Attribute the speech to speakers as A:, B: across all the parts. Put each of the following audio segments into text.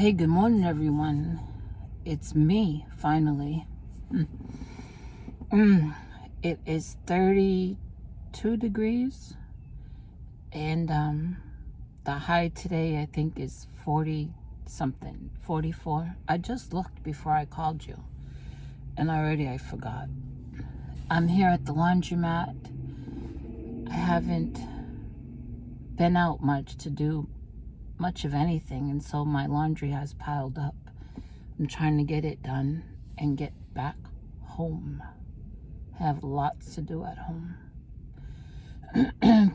A: Hey, good morning, everyone. It's me, finally. It is 32 degrees, and the high today, I think, is 40 something, 44. I just looked before I called you, and already I forgot. I'm here at the laundromat. I haven't been out much to do much of anything, and so my laundry has piled up. I'm trying to get it done and get back home. I have lots to do at home.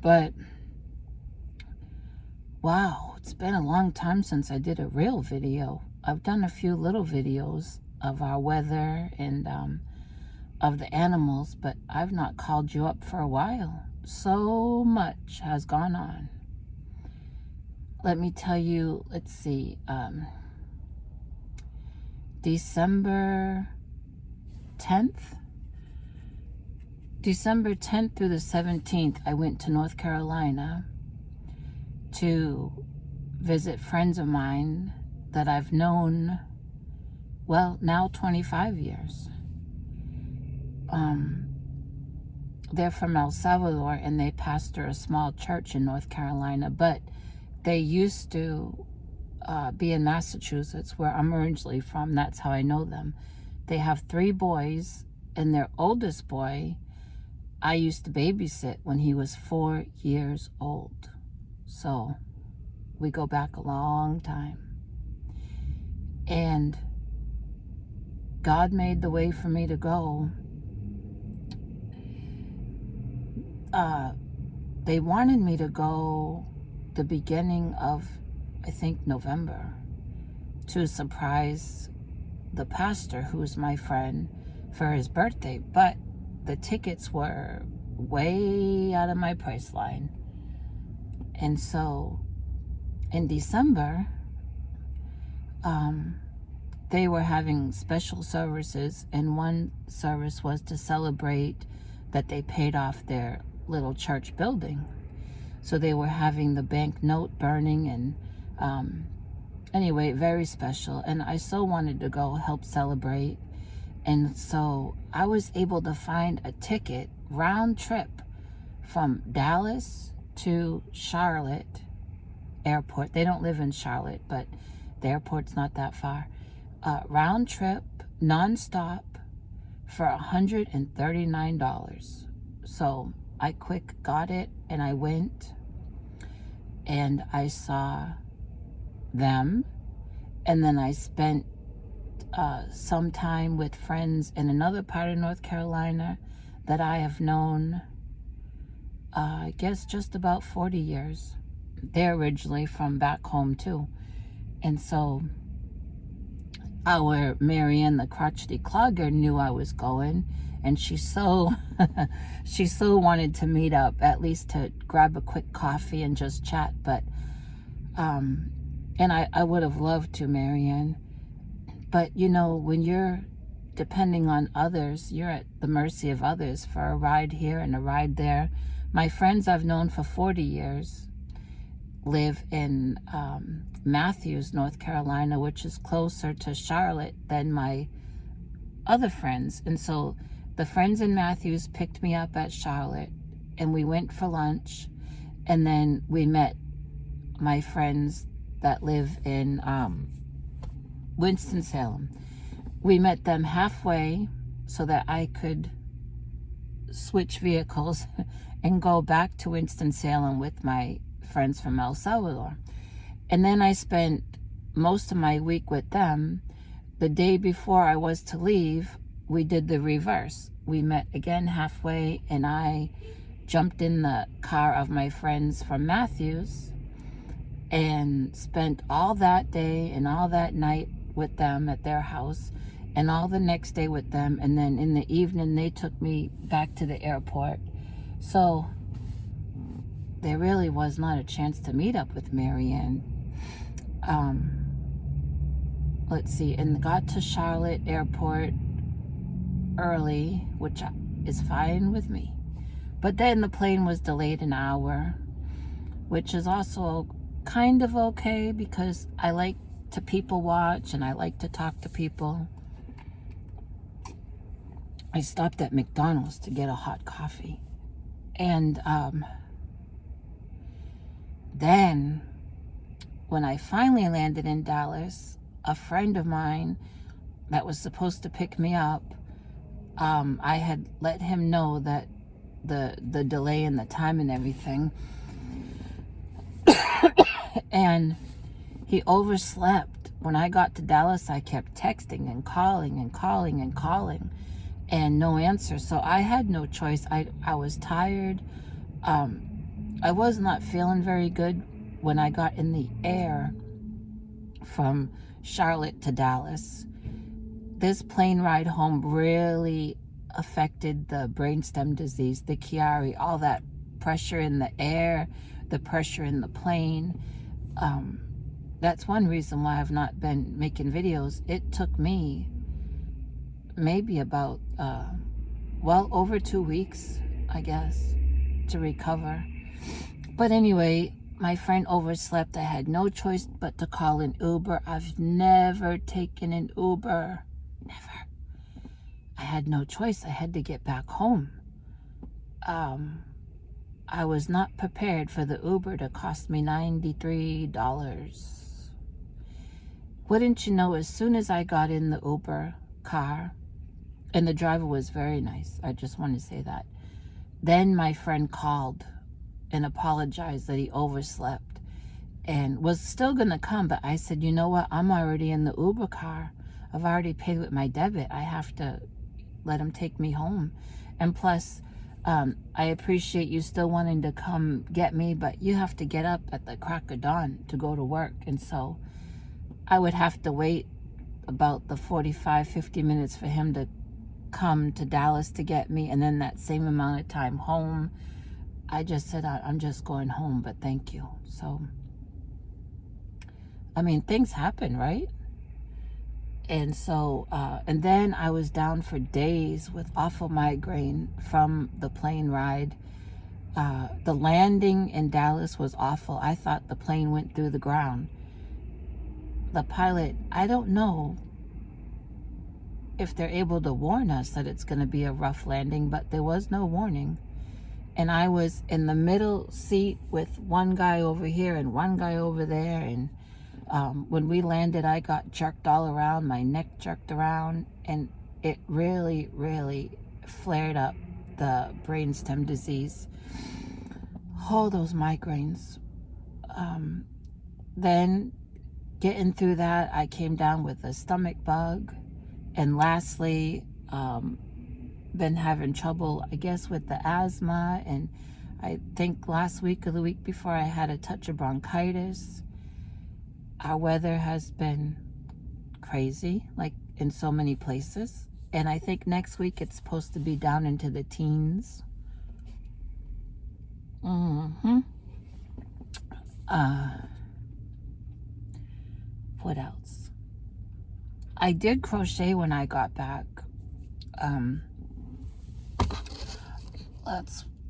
A: But wow, it's been a long time since I did a real video. I've done a few little videos of our weather and of the animals, but I've not called you up for a while. So much has gone on. Let me tell you, let's see, December 10th through the 17th, I went to North Carolina to visit friends of mine that I've known, well, now 25 years. They're from El Salvador, and they pastor a small church in North Carolina, but they used to be in Massachusetts, where I'm originally from. That's how I know them. They have 3 boys, and their oldest boy, I used to babysit when he was 4 years old. So we go back a long time. And God made the way for me to go. They wanted me to go the beginning of, I think, November, to surprise the pastor, who's my friend, for his birthday. But the tickets were way out of my price line. And so in December, they were having special services, and one service was to celebrate that they paid off their little church building. So they were having the banknote burning, and anyway, very special. And I so wanted to go help celebrate. And so I was able to find a ticket round trip from Dallas to Charlotte airport. They don't live in Charlotte, but the airport's not that far. Round trip, nonstop, for $139. So I quick got it, and I went, and I saw them, and then I spent some time with friends in another part of North Carolina that I have known, I guess, just about 40 years. They're originally from back home too. And so our Marianne, the crotchety clogger, knew I was going, and she so wanted to meet up, at least to grab a quick coffee and just chat. But and I would have loved to, Marianne. But you know, when you're depending on others, you're at the mercy of others for a ride here and a ride there. My friends I've known for 40 years live in Matthews, North Carolina, which is closer to Charlotte than my other friends. And so the friends in Matthews picked me up at Charlotte, and we went for lunch, and then we met my friends that live in Winston-Salem. We met them halfway so that I could switch vehicles and go back to Winston-Salem with my friends from El Salvador. And then I spent most of my week with them. The day before I was to leave, we did the reverse. We met again halfway, and I jumped in the car of my friends from Matthews and spent all that day and all that night with them at their house, and all the next day with them. And then in the evening, they took me back to the airport. So there really was not a chance to meet up with Marianne. Let's see, and got to Charlotte airport early, which is fine with me. But then the plane was delayed an hour, which is also kind of okay, because I like to people watch and I like to talk to people. I stopped at McDonald's to get a hot coffee. And then when I finally landed in Dallas, a friend of mine that was supposed to pick me up, I had let him know that the delay and the time and everything. And he overslept. When I got to Dallas, I kept texting and calling and calling and calling, and no answer. So I had no choice. I was tired. I was not feeling very good when I got in the air from Charlotte to Dallas. This plane ride home really affected the brainstem disease, the Chiari, all that pressure in the air, the pressure in the plane. That's one reason why I've not been making videos. It took me maybe about, well, over 2 weeks, I guess, to recover. But anyway, my friend overslept. I had no choice but to call an Uber. I've never taken an Uber. Never. I had no choice. I had to get back home. I was not prepared for the Uber to cost me $93. Wouldn't you know, as soon as I got in the Uber car, and the driver was very nice, I just want to say that, then my friend called and apologized that he overslept and was still going to come. But I said, you know what? I'm already in the Uber car. I've already paid with my debit. I have to let him take me home. And plus, I appreciate you still wanting to come get me, but you have to get up at the crack of dawn to go to work. And so I would have to wait about the 45, 50 minutes for him to come to Dallas to get me, and then that same amount of time home. I just said, I'm just going home, but thank you. So, I mean, things happen, right? And so, and then I was down for days with awful migraine from the plane ride. The landing in Dallas was awful. I thought the plane went through the ground. The pilot, I don't know if they're able to warn us that it's going to be a rough landing, but there was no warning. And I was in the middle seat with one guy over here and one guy over there. And when we landed, I got jerked all around, my neck jerked around, and it really, really flared up the brainstem disease. Oh, those migraines. Then getting through that, I came down with a stomach bug. And lastly, been having trouble, I guess, with the asthma. And I think last week or the week before, I had a touch of bronchitis. Our weather has been crazy, like in so many places. And I think next week it's supposed to be down into the teens. What else? I did crochet when I got back.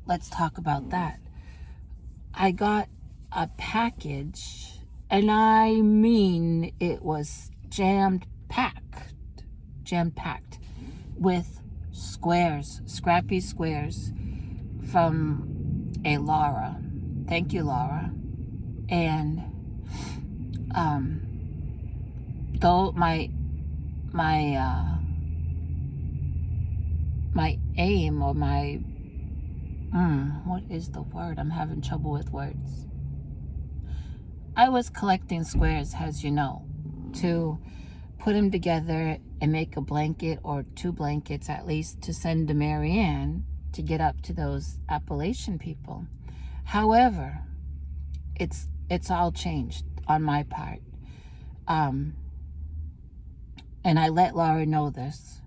A: Let's talk about that. I got a package, and I mean it was jam-packed with squares, scrappy squares from a Laura. Thank you, Laura. And though my aim, or my what is the word? I'm having trouble with words. I was collecting squares, as you know, to put them together and make a blanket or 2 blankets at least to send to Marianne to get up to those Appalachian people. However, it's all changed on my part. And I let Laura know this.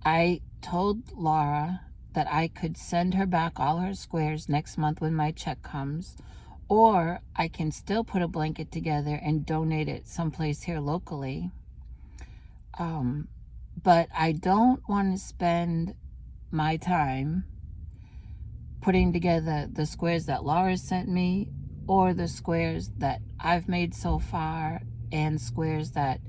A: I told Laura that I could send her back all her squares next month when my check comes, or I can still put a blanket together and donate it someplace here locally. But I don't want to spend my time putting together the squares that Laura sent me, or the squares that I've made so far and squares that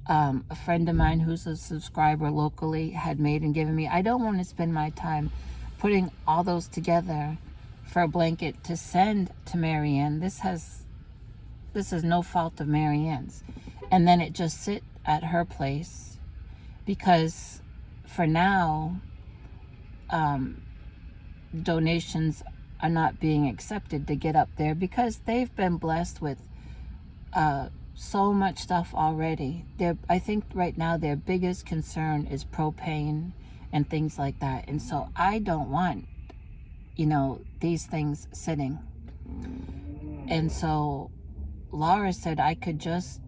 A: a friend of mine who's a subscriber locally had made and given me. I don't want to spend my time putting all those together for a blanket to send to Marianne. This is no fault of Marianne's. And then it just sit at her place because for now, donations are not being accepted to get up there because they've been blessed with so much stuff already. I think right now their biggest concern is propane and things like that. And so I don't want, these things sitting. And so Laura said I could just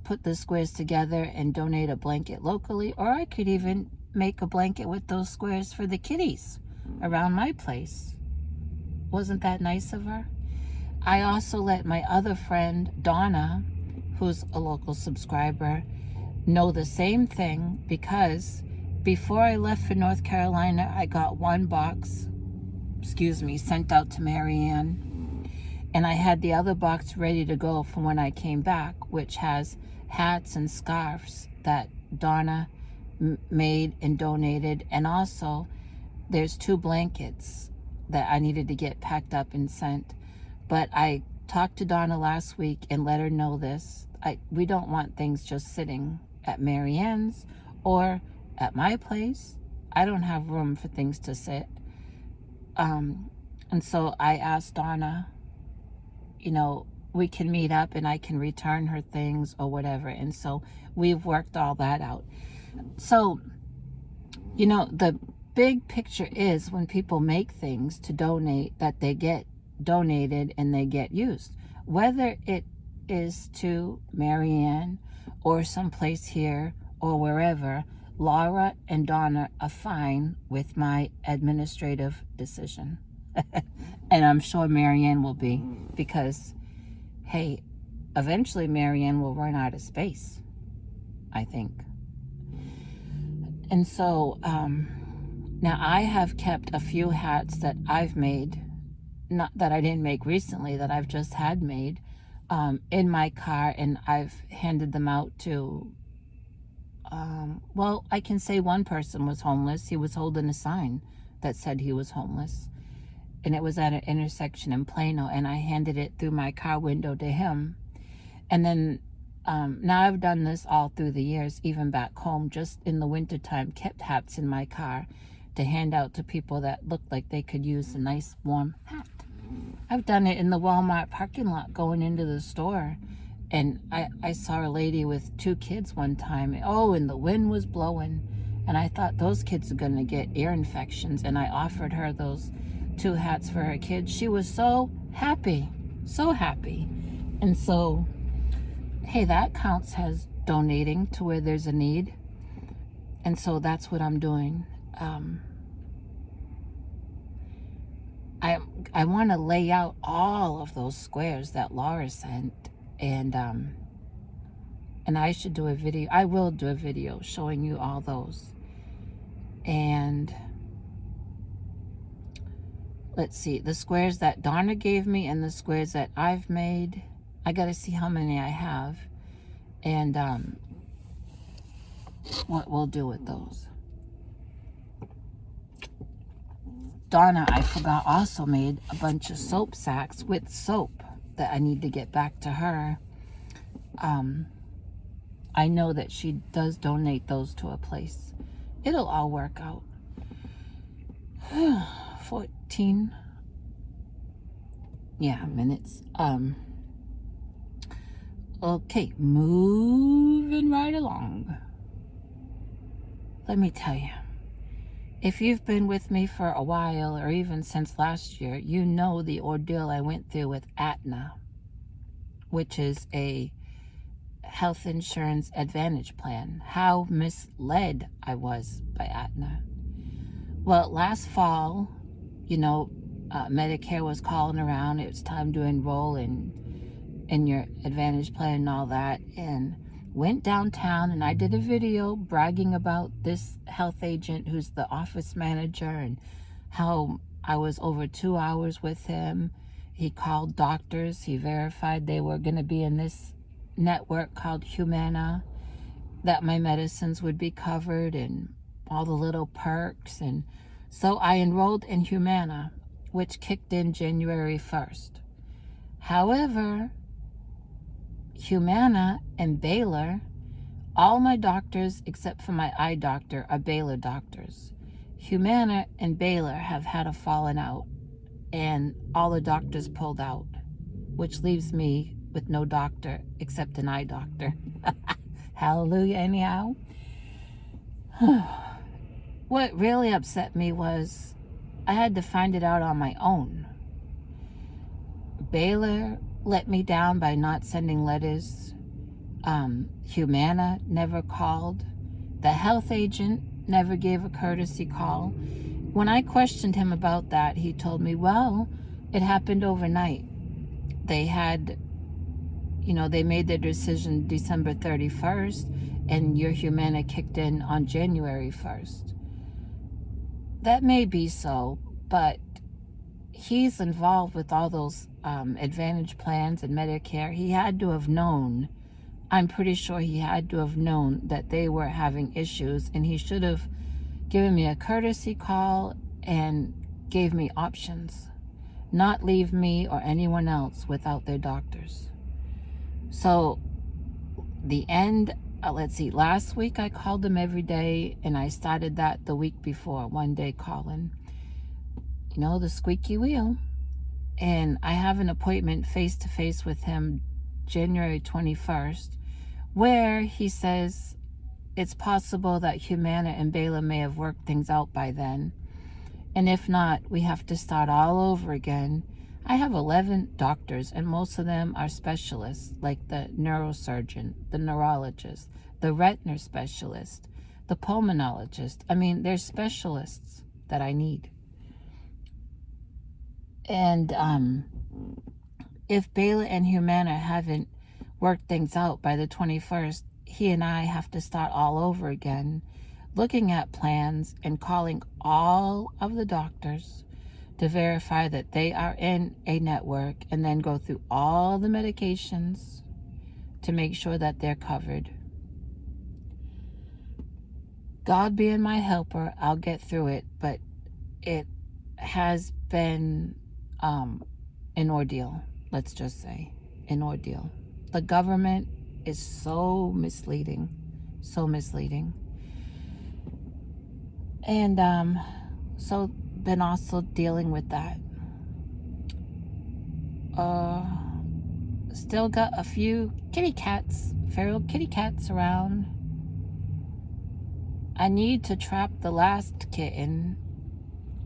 A: put the squares together and donate a blanket locally, or I could even make a blanket with those squares for the kitties around my place. Wasn't that nice of her? I also let my other friend, Donna, who's a local subscriber, know the same thing because before I left for North Carolina, I got one box, sent out to Marianne. And I had the other box ready to go for when I came back, which has hats and scarves that Donna made and donated. And also, there's 2 blankets that I needed to get packed up and sent. But I talked to Donna last week and let her know this. We don't want things just sitting at Marianne's or at my place. I don't have room for things to sit. And so I asked Donna, we can meet up and I can return her things or whatever. And so we've worked all that out. So, the big picture is when people make things to donate, that they get donated and they get used. Whether it is to Marianne or someplace here or wherever, Laura and Donna are fine with my administrative decision. And I'm sure Marianne will be, because, hey, eventually Marianne will run out of space, I think. And so now I have kept a few hats that I've made, not that I didn't make recently, that I've just had made in my car, and I've handed them out to, I can say one person was homeless. He was holding a sign that said he was homeless. And it was at an intersection in Plano, and I handed it through my car window to him. And then now I've done this all through the years, even back home, just in the wintertime, kept hats in my car to hand out to people that looked like they could use a nice warm hat. I've done it in the Walmart parking lot going into the store. And I saw a lady with 2 kids one time. And the wind was blowing. And I thought those kids are going to get ear infections. And I offered her those 2 hats for her kids. She was so happy. So happy. And so, hey, that counts as donating to where there's a need. And so that's what I'm doing. I want to lay out all of those squares that Laura sent, and I should do a video. I will do a video showing you all those. And let's see, the squares that Donna gave me and the squares that I've made. I got to see how many I have, and what we'll do with those. Donna, I forgot, also made a bunch of soap sacks with soap that I need to get back to her. I know that she does donate those to a place. It'll all work out. 14 minutes. Okay, moving right along. Let me tell you, if you've been with me for a while, or even since last year, you know the ordeal I went through with Aetna, which is a health insurance advantage plan. How misled I was by Aetna. Well, last fall, Medicare was calling around. It was time to enroll in your advantage plan and all that, and went downtown, and I did a video bragging about this health agent who's the office manager, and how I was over 2 hours with him. He called doctors. He verified they were going to be in this network called Humana, that my medicines would be covered and all the little perks. And so I enrolled in Humana, which kicked in January 1st. However, Humana and Baylor, all my doctors except for my eye doctor are Baylor doctors. Humana and Baylor have had a falling out, and all the doctors pulled out, which leaves me with no doctor except an eye doctor. Hallelujah, anyhow. What really upset me was I had to find it out on my own. Baylor let me down by not sending letters. Humana never called. The health agent never gave a courtesy call. When I questioned him about that, he told me, well, it happened overnight. They had, they made their decision December 31st, and your Humana kicked in on January 1st. That may be so, but he's involved with all those Advantage plans and Medicare. He had to have known, I'm pretty sure he had to have known that they were having issues, and he should have given me a courtesy call and gave me options, not leave me or anyone else without their doctors. So the end, let's see, last week I called them every day, and I started that the week before, one day calling, the squeaky wheel. And I have an appointment face-to-face with him January 21st, where he says it's possible that Humana and Baylor may have worked things out by then. And if not, we have to start all over again. I have 11 doctors, and most of them are specialists, like the neurosurgeon, the neurologist, the retina specialist, the pulmonologist. I mean, they're specialists that I need. And if Baylor and Humana haven't worked things out by the 21st, he and I have to start all over again, looking at plans and calling all of the doctors to verify that they are in a network, and then go through all the medications to make sure that they're covered. God being my helper, I'll get through it, but it has been an ordeal. Let's just say an ordeal. The government is so misleading, and so been also dealing with that. Still got a few feral kitty cats around. I need to trap the last kitten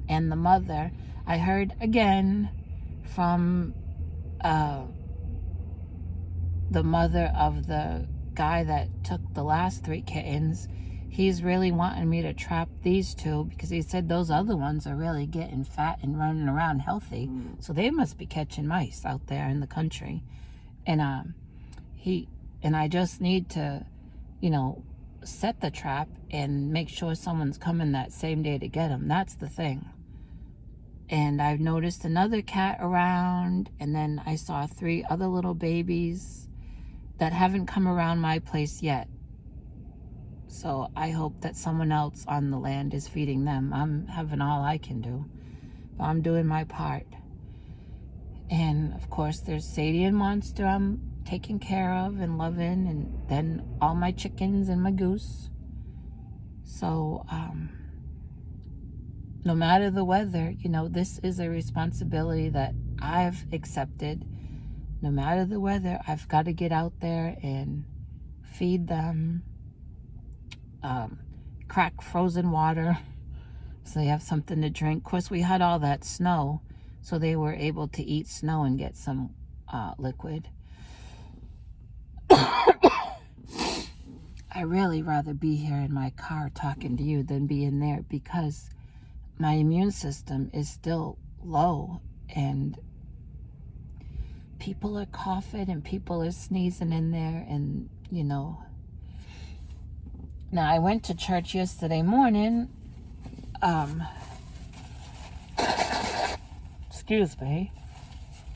A: and the mother. I heard again from the mother of the guy that took the last 3 kittens. He's really wanting me to trap these 2, because he said those other ones are really getting fat and running around healthy. So they must be catching mice out there in the country. And I just need to, set the trap and make sure someone's coming that same day to get them. That's the thing. And I've noticed another cat around, and then I saw 3 other little babies that haven't come around my place yet. So I hope that someone else on the land is feeding them. I'm having all I can do, but I'm doing my part. And of course there's Sadie and Monster I'm taking care of and loving, and then all my chickens and my goose. So no matter the weather, this is a responsibility that I've accepted. No matter the weather, I've got to get out there and feed them, crack frozen water so they have something to drink. Of course, we had all that snow, so they were able to eat snow and get some liquid. I really rather be here in my car talking to you than be in there, because my immune system is still low, and people are coughing and people are sneezing in there, and Now, I went to church yesterday morning. Excuse me.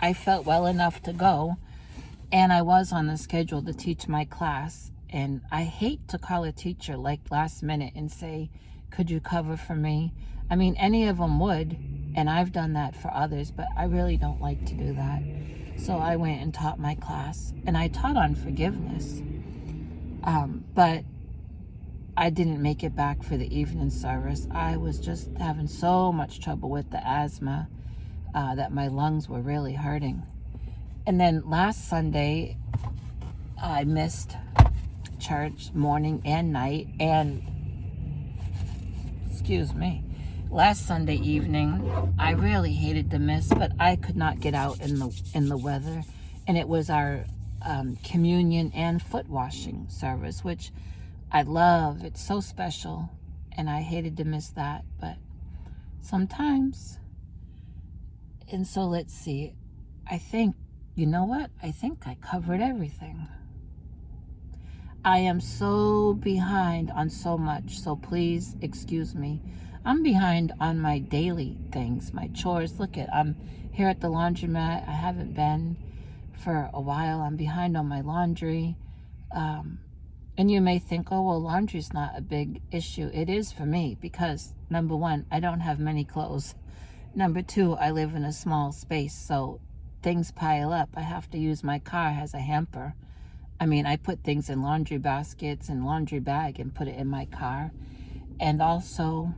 A: I felt well enough to go, And I was on the schedule to teach my class. And I hate to call a teacher like last minute and say, could you cover for me? I mean, any of them would, and I've done that for others, but I really don't like to do that. So I went and taught my class, and I taught on forgiveness. But I didn't make it back for the evening service. I was just having so much trouble with the asthma that my lungs were really hurting. And then last Sunday, I missed church morning and night, and excuse me, last Sunday evening I really hated to miss, but I could not get out in the weather, and it was our communion and foot washing service, which I love. It's so special, and I hated to miss that, but sometimes. And so let's see, I think, you know what, I think I covered everything. I am so behind on so much, so please excuse me. I'm behind on my daily things, my chores. Look I'm here at the laundromat. I haven't been for a while. I'm behind on my laundry. And you may think, oh, well, laundry's not a big issue. It is for me because, number one, I don't have many clothes. Number two, I live in a small space, so things pile up. I have to use my car as a hamper. I mean, I put things in laundry baskets and laundry bag and put it in my car. And also,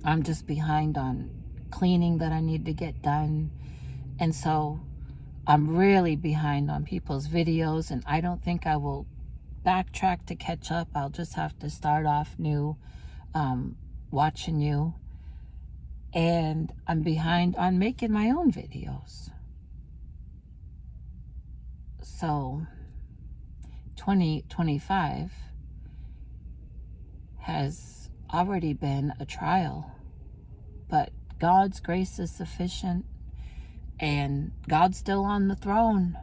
A: I'm just behind on cleaning that I need to get done. And so I'm really behind on people's videos, and I don't think I will backtrack to catch up. I'll just have to start off new, watching you. And I'm behind on making my own videos. So 2025 has already been a trial, but God's grace is sufficient, and God's still on the throne,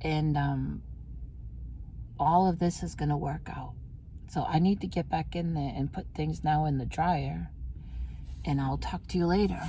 A: and all of this is going to work out. So I need to get back in there and put things now in the dryer, and I'll talk to you later.